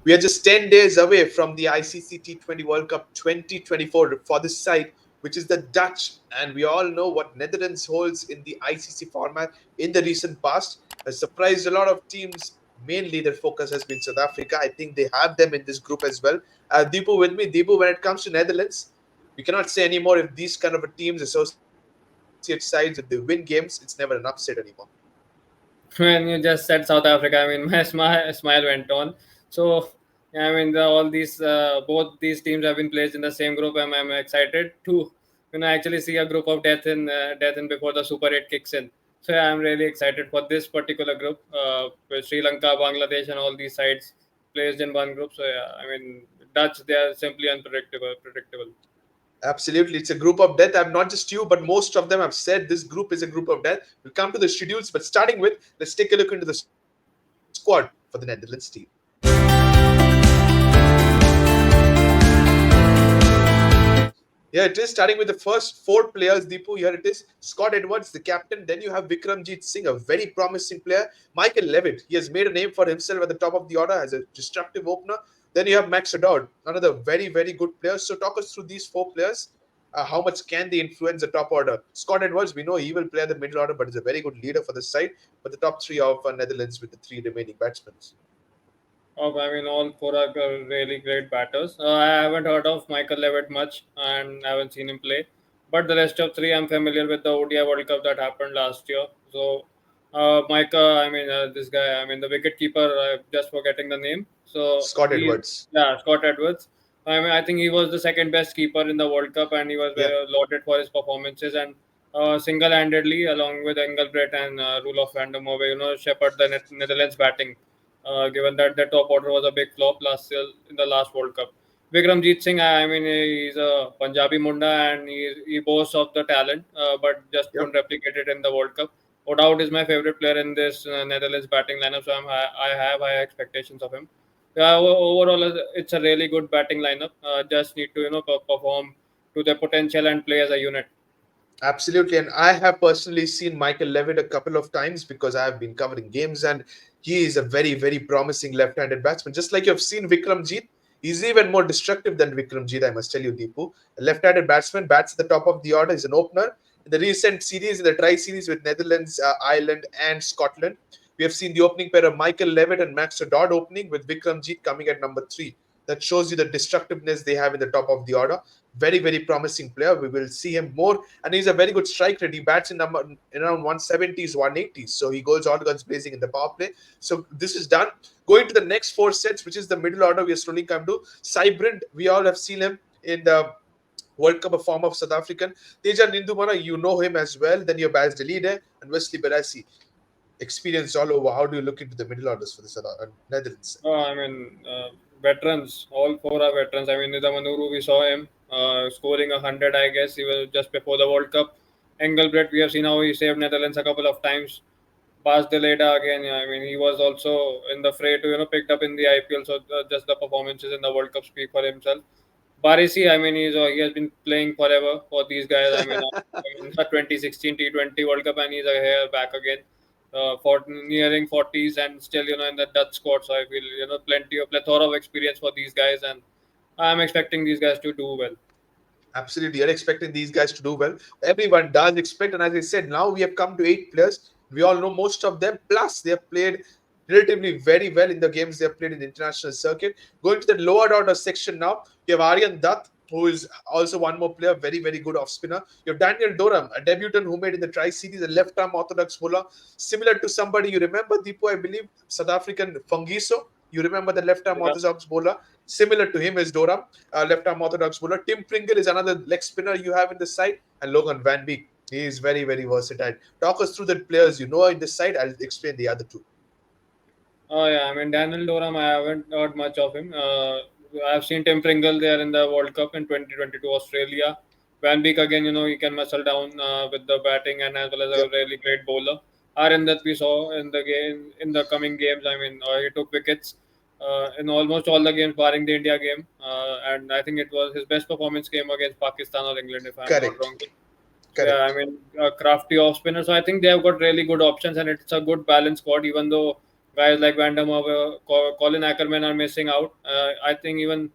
We are just 10 days away from the ICC T20 World Cup 2024 for this side, which is the Dutch. And we all know what Netherlands holds in the ICC format in the recent past. Has surprised a lot of teams. Mainly, their focus has been South Africa. I think they have them in this group as well. Deepu with me. Deepu, when it comes to Netherlands, we cannot say anymore if these kind of a teams, associate sides, if they win games, it's never an upset anymore. When you just said South Africa, I mean, my smile went on. So, yeah, I mean, all these both these teams have been placed in the same group, and I'm excited to, actually see a group of death in before the Super 8 kicks in. So, yeah, I'm really excited for this particular group, with Sri Lanka, Bangladesh, and all these sides placed in one group. So, yeah, I mean, Dutch, they are simply predictable. Absolutely. It's a group of death. I'm not just you, but most of them have said this group is a group of death. We'll come to the schedules, but starting with, let's take a look into the squad for the Netherlands team. Yeah, it is starting with the first four players, Deepu. Here it is. Scott Edwards, the captain. Then you have Vikramjit Singh, a very promising player. Michael Levitt, he has made a name for himself at the top of the order as a destructive opener. Then you have Max Adod, another very, very good player. So talk us through these four players. How much can they influence the top order? Scott Edwards, we know he will play at the middle order, but is a very good leader for the side. But the top three of Netherlands with the three remaining batsmen. I mean, all four are really great batters. I haven't heard of Michael Levitt much and I haven't seen him play. But the rest of three, I'm familiar with the ODI World Cup that happened last year. So, Micah, I mean, this guy, I mean, the wicket keeper, just forgetting the name. So, Scott Edwards. yeah, Scott Edwards. I mean, I think he was the second best keeper in the World Cup and he was Yeah. lauded for his performances. And single handedly, along with Engelbrecht and Roelof van der Merwe, shepherd the Netherlands batting, given that the top order was a big flop last year in the last World Cup. Vikramjit Singh, I mean, he's a Punjabi Munda and he boasts of the talent, but just Yep. couldn't replicate it in the World Cup. No doubt is my favorite player in this Netherlands batting lineup, so I have high expectations of him. Yeah, overall, it's a really good batting lineup. Just need to perform to their potential and play as a unit. Absolutely. And I have personally seen Michael Levitt a couple of times because I have been covering games, and he is a very, very promising left handed batsman. Just like you've seen Vikramjit, he's even more destructive than Vikramjit, I must tell you, Deepu. A left handed batsman, bats at the top of the order, is an opener. In the recent series, in the tri series with Netherlands, Ireland, and Scotland, we have seen the opening pair of Michael Levitt and Max Dodd opening with Vikramjit coming at number three. That shows you the destructiveness they have in the top of the order. Very, very promising player. We will see him more, and he's a very good strike rate. He bats in around 170s, 180s, so he goes all guns blazing in the power play. So this is done. Going to the next four sets, which is the middle order, we are slowly come to. Cybrand, we all have seen him in the World Cup, a form of South African. Tejan Nindumara, you know him as well. Then you have Baz Delide and Wesley Barassi. Experience all over. How do you look into the middle orders for the Netherlands? I mean, veterans. All four are veterans. I mean, Nida Manuru, we saw him scoring 100, I guess. He was just before the World Cup. Engelbrecht, we have seen how he saved Netherlands a couple of times. Bas de Leida again. Yeah, I mean, he was also in the fray to picked up in the IPL. So just the performances in the World Cup speak for himself. Barisi, I mean, he has been playing forever for these guys. I mean the 2016 T20 World Cup, and he's here back again, for nearing 40s and still in the Dutch squad. So I feel plenty of plethora of experience for these guys, and I'm expecting these guys to do well. Absolutely, you're expecting these guys to do well. Everyone does expect, and as I said, now we have come to eight players. We all know most of them. Plus, they have played relatively very well in the games they have played in the international circuit. Going to the lower order section now, you have Aryan Dutt, who is also one more player, very, very good off spinner. You have Daniel Doram, a debutant who made in the Tri Series, a left arm orthodox bowler, similar to somebody you remember, Deepu, I believe, South African Fungiso. You remember the left arm Yeah. orthodox bowler? Similar to him is Doram, left arm orthodox bowler. Tim Pringle is another leg spinner you have in the side, and Logan Van Beek. He is very, very versatile. Talk us through the players you know in this side. I'll explain the other two. Oh yeah, I mean Daniel Doram, I haven't heard much of him. I've seen Tim Pringle there in the World Cup in 2022 Australia. Van Beek again, he can muscle down with the batting and as well as a Yep. really great bowler. Aaron that we saw in the game in the coming games. I mean, he took wickets in almost all the games, barring the India game, and I think it was his best performance game against Pakistan or England, if I'm not Correct. wrong. So yeah, I Correct. mean, crafty off spinner. So I think they have got really good options, and it's a good balanced squad. Even though Guys like Van der Merwe, Colin Ackerman are missing out. I think even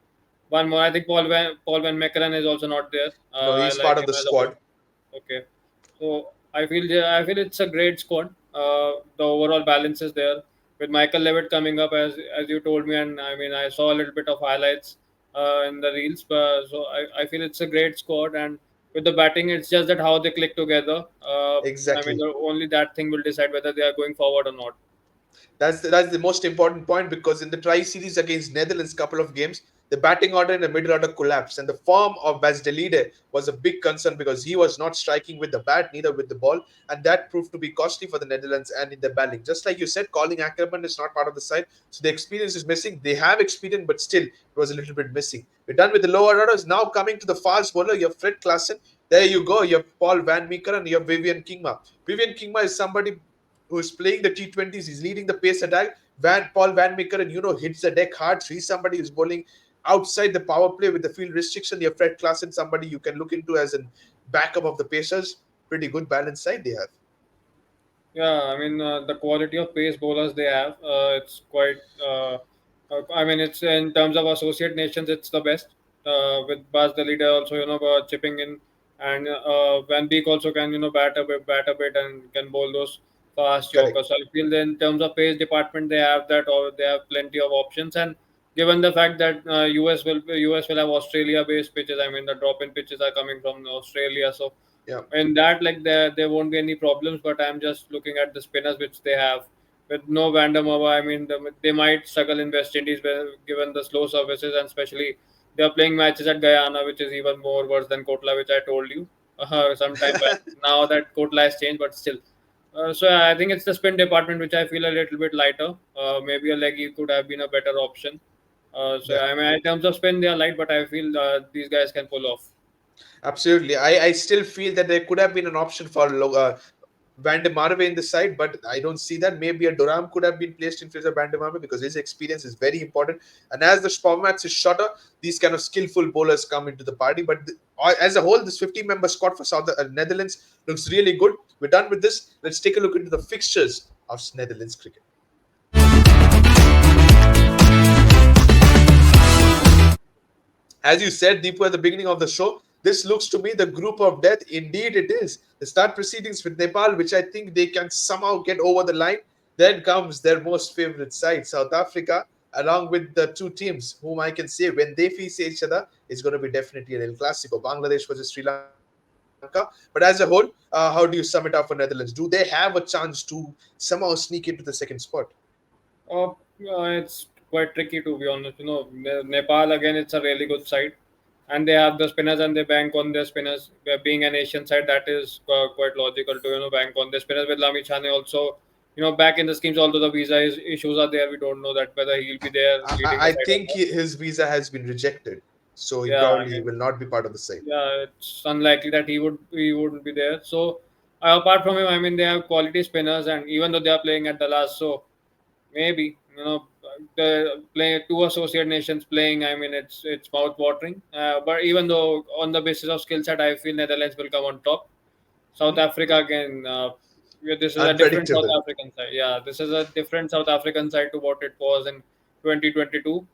one more. I think Paul Van Meckeren is also not there. No, I he's like part of him the as a bowler. squad. Okay, so I feel it's a great squad. The overall balance is there with Michael Levitt coming up as you told me, and I mean I saw a little bit of highlights in the reels. But so I feel it's a great squad, and with the batting, it's just that how they click together. I mean, Exactly. only that thing will decide whether they are going forward or not. That's the most important point because in the tri series against Netherlands, couple of games, the batting order and the middle order collapsed, and the form of Bas de Leede was a big concern because he was not striking with the bat, neither with the ball, and that proved to be costly for the Netherlands and in the batting. Just like you said, Colin Ackerman is not part of the side, so the experience is missing. They have experience, but still it was a little bit missing. We're done with the lower orders. Now coming to the fast bowler, you have Fred Klassen. There you go. You have Paul Van Meeker and you have Vivian Kingma. Vivian Kingma is somebody who's playing the T20s. He's leading the pace attack. Paul Van Meeker, and hits the deck hard. So he's somebody who's bowling outside the power play with the field restriction. You have Fred Klassen, somebody you can look into as a backup of the Pacers. Pretty good balanced side they have. Yeah, I mean the quality of pace bowlers they have, it's quite. I mean, it's in terms of associate nations, it's the best. With Bas the leader also, chipping in, and Van Beek also can bat a bit, and can bowl those fast Correct. yorkers. So I feel that in terms of pace department, they have that, or they have plenty of options. And given the fact that US will have Australia based pitches, I mean the drop in pitches are coming from Australia, so Yeah. in that, like there won't be any problems. But I'm just looking at the spinners which they have with no Vandermeer. I mean, they might struggle in West Indies given the slow services, and especially they are playing matches at Guyana, which is even more worse than Kotla, which I told you some time back. Now that Kotla has changed, but still. So I think it's the spin department which I feel a little bit lighter. Maybe a leggy could have been a better option. So Yeah. I mean, in terms of spin, they are light, but I feel these guys can pull off. Absolutely. I still feel that there could have been an option for Van de Marve in the side, but I don't see that. Maybe a Duram could have been placed in place of Van de Marve because his experience is very important. And as the formats is shorter, these kind of skillful bowlers come into the party. But as a whole, this 50-member squad for South Netherlands looks really good. We're done with this. Let's take a look into the fixtures of Netherlands cricket. As you said, Deepu, at the beginning of the show, this looks to me the group of death. Indeed, it is. The start proceedings with Nepal, which I think they can somehow get over the line. Then comes their most favorite side, South Africa, along with the two teams, whom I can say when they face each other, it's going to be definitely an El Clasico. Bangladesh versus Sri Lanka. But as a whole, how do you sum it up for Netherlands? Do they have a chance to somehow sneak into the second spot? It's quite tricky to be honest. Nepal again, it's a really good side, and they have the spinners and they bank on their spinners. Being an Asian side, that is quite logical to bank on their spinners. With Lami Chane also, back in the schemes, although the visa issues are there, we don't know that whether he'll be there leading the I side or think not. his visa has been rejected, so he Yeah, I probably mean, will not be part of the side. yeah, it's unlikely that he wouldn't be there. So apart from him, I mean, they have quality spinners, and even though they are playing at the last, so maybe the play two associate nations playing. I mean, it's mouth watering. But even though on the basis of skill set, I feel Netherlands will come on top. South Mhm. Africa again. Yeah, this is a different South Unpredictable. African side. Yeah, this is a different South African side to what it was in 2022.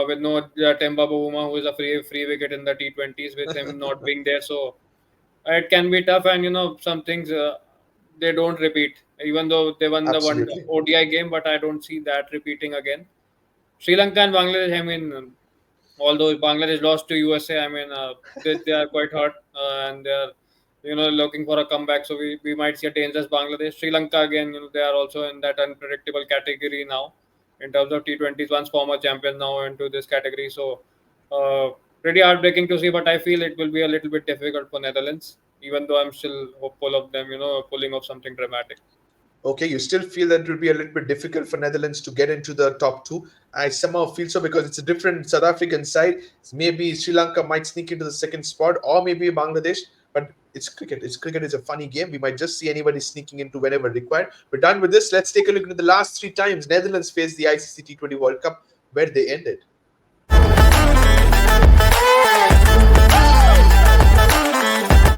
With no Temba Bavuma, who is a free wicket in the T20s, with him not being there. So it can be tough, and some things they don't repeat. Even though they won the one Absolutely. ODI game, but I don't see that repeating again. Sri Lanka and Bangladesh. I mean, although Bangladesh lost to USA, I mean they are quite hurt, and they are looking for a comeback. So we might see a dangerous Bangladesh. Sri Lanka again, they are also in that unpredictable category now in terms of T20s. Once former champions now into this category. So pretty heartbreaking to see, but I feel it will be a little bit difficult for Netherlands. Even though I'm still hopeful of them, pulling off something dramatic. Okay, you still feel that it will be a little bit difficult for Netherlands to get into the top two. I somehow feel so because it's a different South African side. Maybe Sri Lanka might sneak into the second spot, or maybe Bangladesh. But it's cricket. It's cricket is a funny game. We might just see anybody sneaking into whenever required. We're done with this. Let's take a look at the last three times Netherlands faced the ICC T20 World Cup, where they ended.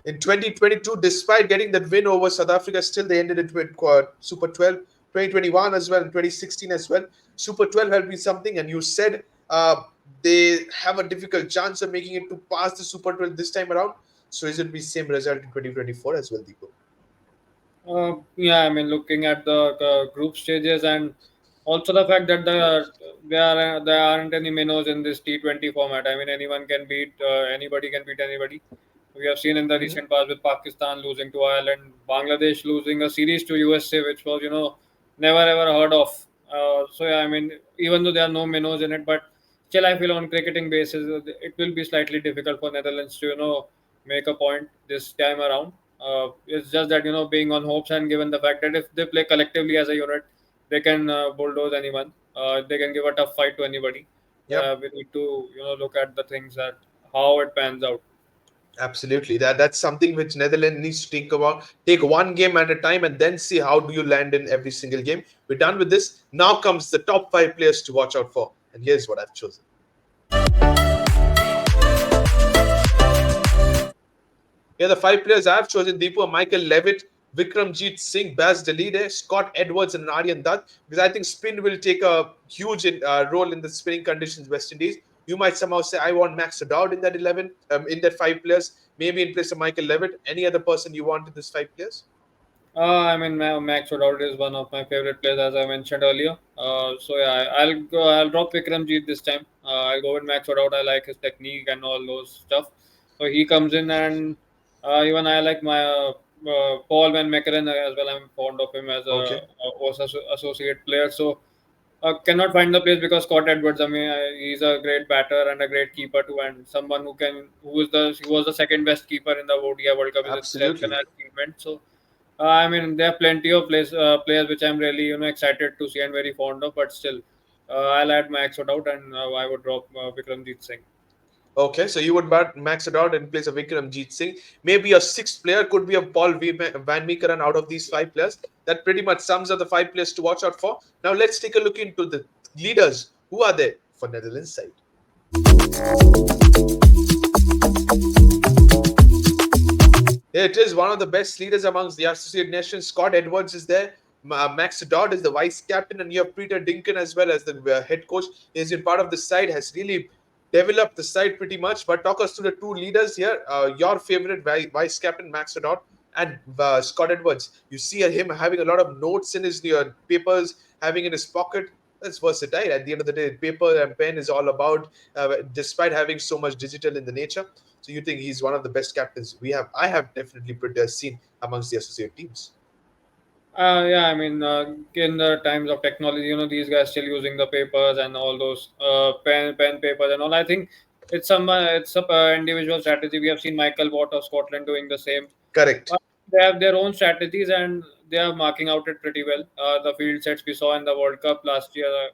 In 2022, despite getting that win over South Africa, still they ended it with Super 12, 2021 as well, and 2016 as well. Super 12 has been something, and you said they have a difficult chance of making it to pass the Super 12 this time around. So is it be same result in 2024 as well, Deepu? Yeah, I mean, looking at the group stages and also the fact that there aren't any minnows in this T20 format. I mean, anyone can beat anybody can beat anybody. We have seen in the Hmm. recent past with Pakistan losing to Ireland, Bangladesh losing a series to USA, which was never ever heard of. So yeah, I mean, even though there are no minnows in it, but still, I feel on cricketing basis, it will be slightly difficult for Netherlands to make a point this time around. It's just that being on hopes and given the fact that if they play collectively as a unit, they can bulldoze anyone. They can give a tough fight to anybody. Yep. We need to look at the things that how it pans out. Absolutely. That's something which Netherlands needs to think about. Take one game at a time and then see how do you land in every single game. We're done with this. Now comes the top five players to watch out for. And here's what I've chosen. Here are the five players I've chosen: Deepu, Michael Levitt, Vikramjit Singh, Baz Delide, Scott Edwards, and Aryan Dutt. Because I think spin will take a huge role in the spinning conditions West Indies. You might somehow say, I want Max Dowd in that 11, in that five players, maybe in place of Michael Levitt. Any other person you want in this five players? I mean, Max Woodard is one of my favorite players, as I mentioned earlier. So yeah, I'll go. I'll drop Vikramjit this time. I'll go with Max Woodard. I like his technique and all those stuff. So he comes in, and even I like my Paul Van Meckeren as well. I'm fond of him as Okay. associate player. So cannot find the place because Scott Edwards. I mean, he's a great batter and a great keeper too, and someone who was the second best keeper in the ODI World Cup is itself an Absolutely. achievement. So I mean, there are plenty of players which I'm really excited to see and very fond of, but still, I'll add Max out and I would drop Vikramjit Singh. Okay, so you would bat Max it out in place of Vikramjit Singh. Maybe a sixth player could be a Van Meekeren out of these five players. That pretty much sums up the five players to watch out for. Now let's take a look into the leaders. Who are there for Netherlands side? Yeah, it is one of the best leaders amongst the Associate Nations. Scott Edwards is there. Max Dodd is the vice captain, and you have Peter Dinkin as well as the head coach. He's been part of the side, has really developed the side pretty much. But talk us to the two leaders here. Your favorite vice captain, Max Dodd, and Scott Edwards. You see him having a lot of notes in his papers, having in his pocket. That's versatile. At the end of the day, paper and pen is all about, despite having so much digital in the nature. So you think he's one of the best captains we have? I have definitely seen amongst the associate teams. Yeah, I mean, in the times of technology, these guys still using the papers and all those pen papers and all. I think it's a individual strategy. We have seen Michael Watt of Scotland doing the same. Correct. They have their own strategies and they are marking out it pretty well. The field sets we saw in the World Cup last year.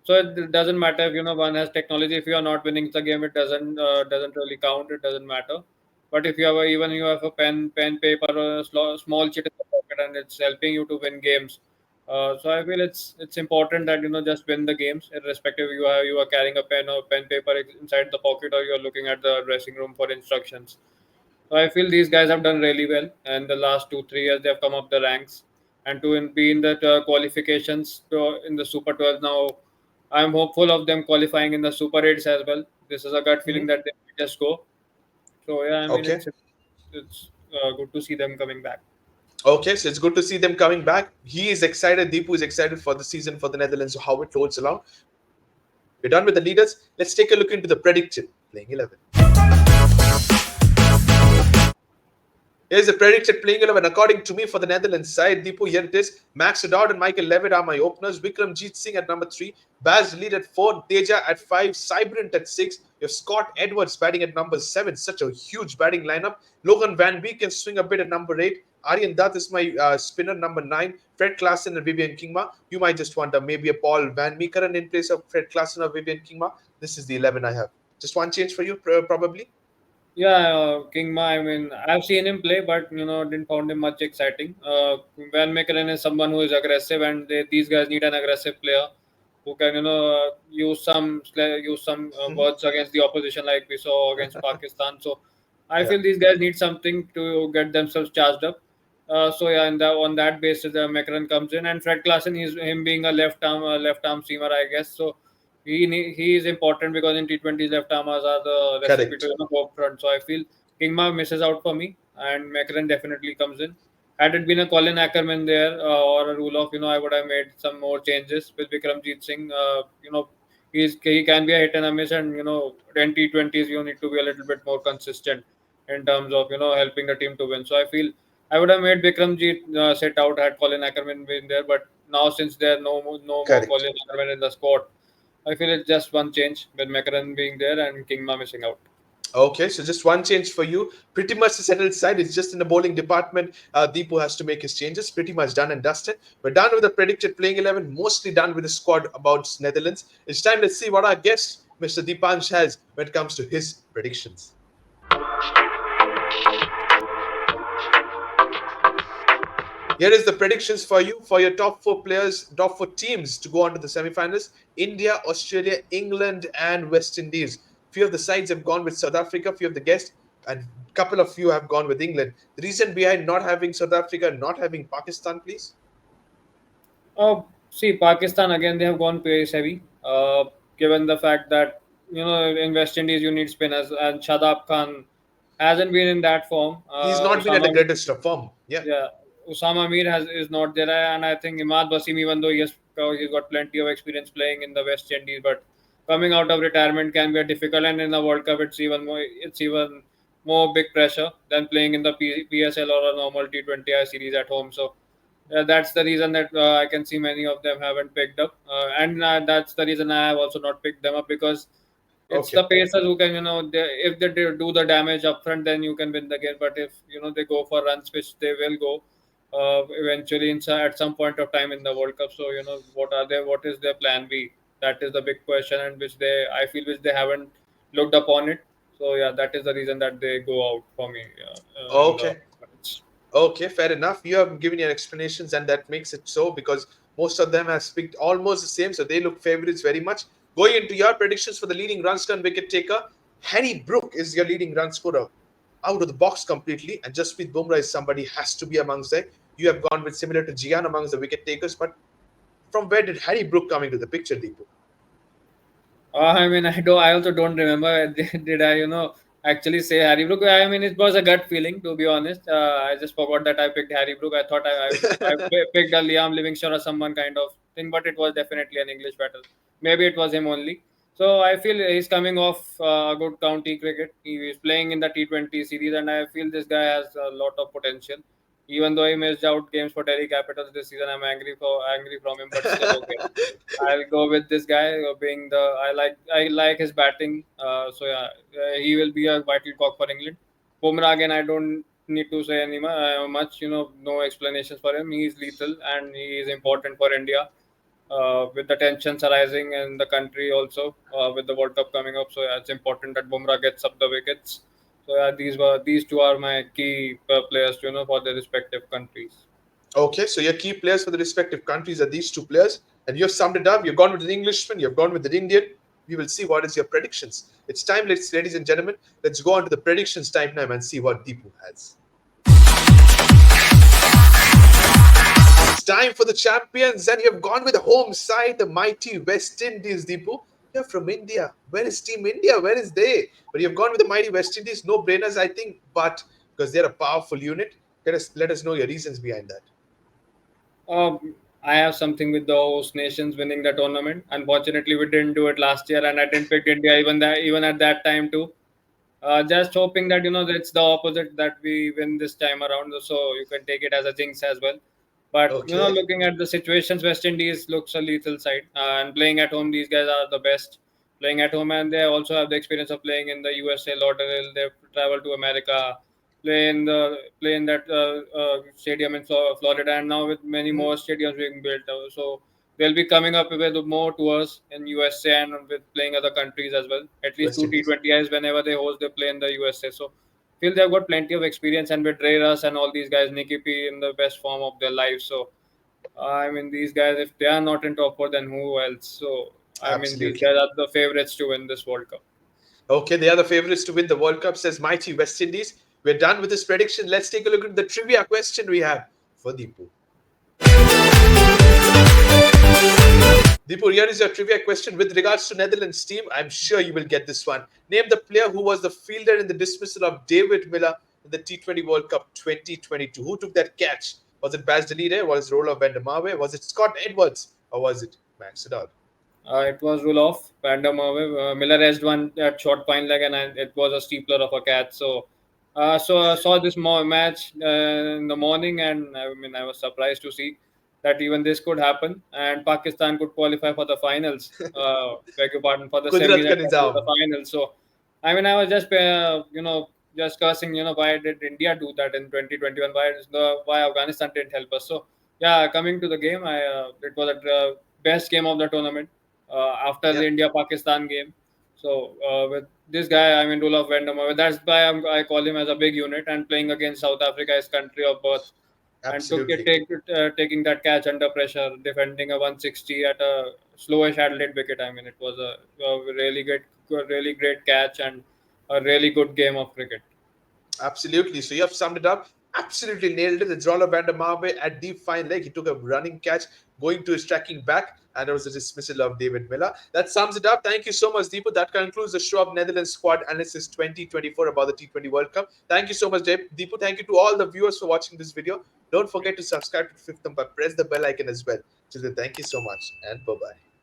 So it doesn't matter if one has technology. If you are not winning the game, it doesn't really count. It doesn't matter. But if you have even you have a pen paper or a small chit in the pocket and it's helping you to win games. So I feel it's important that just win the games, irrespective you are carrying a pen or pen paper inside the pocket or you're looking at the dressing room for instructions. So I feel these guys have done really well, and the last 2 3 years they have come up the ranks, and be in the qualifications in the Super 12 now. I'm hopeful of them qualifying in the Super 8s as well. This is a gut feeling Mhm. that they might just go. So yeah, I mean Okay. it's good to see them coming back. Okay, so it's good to see them coming back. He is excited. Deepu is excited for the season for the Netherlands, how it rolls along. We're done with the leaders. Let's take a look into the predicted playing 11. Here's the predicted playing 11 according to me for the Netherlands side. Deepu, here it is. Max Dodd and Michael Levitt are my openers. Vikramjit Singh at number 3. Baz Lead at 4. Teja at 5. Cybrant at 6. You have Scott Edwards batting at number 7. Such a huge batting lineup. Logan Van Beek can swing a bit at number 8. Aryan Dutt is my spinner, number 9. Fred Klassen and Vivian Kingma. You might just want maybe a Paul Van Meekeren in place of Fred Klassen or Vivian Kingma. This is the 11 I have. Just one change for you, probably. Yeah, King Ma. I mean, I've seen him play, but didn't found him much exciting. Van Meekeren is someone who is aggressive, and these guys need an aggressive player who can use some Mhm. words against the opposition, like we saw against Pakistan. So I Yeah. feel these guys need something to get themselves charged up. So yeah, and on that basis, McCarron comes in, and Fred Klassen, he's him being a left arm seamer, I guess. So he is important because in T20s left armers are the recipe to Correct. go up front. So I feel Kingma misses out for me, and McCarron definitely comes in. Had it been a Colin Ackerman there or a rule of, I would have made some more changes with Vikramjeet Singh. He can be a hit and a miss, and in T20s you need to be a little bit more consistent in terms of helping the team to win. So I feel I would have made Vikramjeet sit out had Colin Ackerman been there, but now since there are no more Correct. Colin Ackerman in the squad, I feel it's just one change with McCarron being there and Kingma missing out. Okay, so just one change for you. Pretty much the settled side. It's just in the bowling department. Deepu has to make his changes. Pretty much done and dusted. We're done with the predicted playing 11. Mostly done with the squad about Netherlands. It's time to see what our guest, Mr. Deepansh, has when it comes to his predictions. Here is the predictions for you for your top four players, top four teams to go on to the semi-finals: India, Australia, England, and West Indies. Few of the sides have gone with South Africa. Few of the guests and a couple of you have gone with England. The reason behind not having South Africa, not having Pakistan, please. See, Pakistan again, they have gone pace heavy. Given the fact that in West Indies you need spinners, and Shadab Khan hasn't been in that form. He's not been at the greatest of form. Yeah, Yeah, Usama Mir is not there, and I think Imad Wasim, even though he's got plenty of experience playing in the West Indies, but coming out of retirement can be a difficult. And in the World Cup, it's even more big pressure than playing in the PSL or a normal T20I series at home. So that's the reason that I can see many of them haven't picked up, and that's the reason I have also not picked them up because it's the okay, pacers who can, if they do the damage up front, then you can win the game. But if they go for runs, which they will go eventually at some point of time in the World Cup. So what are they? What is their plan B? That is the big question, and I feel, which they haven't looked upon it. So yeah, that is the reason that they go out for me in the okay. match. Okay, fair enough. You have given your explanations, and that makes it so because most of them have picked almost the same, so they look favorites very much. Going into your predictions for the leading run scorer and wicket taker, Harry Brook is your leading run scorer out of the box completely, and Jasprit Bumrah is somebody has to be amongst them. You have gone with similar to Gian amongst the wicket takers, but from where did Harry Brook come into the picture, Deepu? I mean, I also don't remember. Did I, actually say Harry Brook? I mean, it was a gut feeling, to be honest. I just forgot that I picked Harry Brook. I thought I picked a Liam Livingston or someone kind of thing, but it was definitely an English battle. Maybe it was him only. So I feel he's coming off a good county cricket. He is playing in the T20 series, and I feel this guy has a lot of potential. Even though he missed out games for Delhi Capitals this season, I'm angry from him, but still okay. I'll go with this guy being the I like his batting. So yeah, he will be a vital cog for England. Bumrah again, I don't need to say much. No explanations for him. He is lethal and he is important for India. With the tensions arising in the country also with the World Cup coming up, so yeah, it's important that Bumrah gets up the wickets. So yeah, these two are my key players, for their respective countries. Okay, so your key players for the respective countries are these two players, and you've summed it up. You've gone with an Englishman, you've gone with an Indian. We will see what is your predictions. It's time, ladies and gentlemen. Let's go on to the predictions time now and see what Deepu has. It's time for the champions, and you've gone with the home side, the mighty West Indies, Deepu. You're from India. Where is Team India? Where is they? But you've gone with the mighty West Indies. No brainers, I think, but because they're a powerful unit. Let us know your reasons behind that. I have something with the host nations winning the tournament. Unfortunately, we didn't do it last year, and I didn't pick India even at that time too. Just hoping that that it's the opposite that we win this time around, so you can take it as a jinx as well. But Okay. looking at the situations, West Indies looks a lethal side, and playing at home, these guys are the best. Playing at home, and they also have the experience of playing in the USA, Lauderdale. They've traveled to America, play in that stadium in Florida, and now with many Mhm. more stadiums being built. So they'll be coming up with more tours in USA and with playing other countries as well. At least West two Indies. T20Is whenever they host, they play in the USA. So feel they've got plenty of experience, and with Ray Russ and all these guys, Nicky P in the best form of their lives. So I mean, these guys, if they are not in top four, then who else? So I mean, these Absolutely. guys are the favorites to win this World Cup. Okay, they are the favourites to win the World Cup, says mighty West Indies. We're done with this prediction. Let's take a look at the trivia question we have for Deepu. Deepu, here is your trivia question with regards to Netherlands team. I'm sure you will get this one. Name the player who was the fielder in the dismissal of David Miller in the T20 World Cup 2022. Who took that catch? Was it Bas de Leede? Was it Roland van der Marwe? Was it Scott Edwards? Or was it Max Sedal? It was Roloff, Pandem Miller edged one at short point leg, and it was a steepler of a catch. So I saw this match in the morning, and I mean, I was surprised to see that even this could happen, and Pakistan could qualify for the finals. Beg your pardon, for the Kudrat semis ka and get to nizam. the finals. So, I mean, I was just just cursing, why did India do that in 2021? Why Afghanistan didn't help us? So, yeah, coming to the game, it was a best game of the tournament after Yeah, the India Pakistan game. So with this guy, I mean Roloff Vendome, that's why I call him as a big unit, and playing against South Africa, his country of birth, and absolutely. taking that catch under pressure, defending a 160 at a slowish Adelaide wicket. I mean, it was a really great catch and a really good game of cricket. Absolutely. So you have summed it up. Absolutely nailed it. It's Roller van der Marwe at deep fine leg. He took a running catch going to his tracking back, and there was a dismissal of David Miller. That sums it up. Thank you so much, Deepu. That concludes the show of Netherlands Squad Analysis 2024 about the T20 World Cup. Thank you so much, Deepu. Thank you to all the viewers for watching this video. Don't forget to subscribe to Fifth Umpire. Press the bell icon as well. Till then, thank you so much, and bye bye.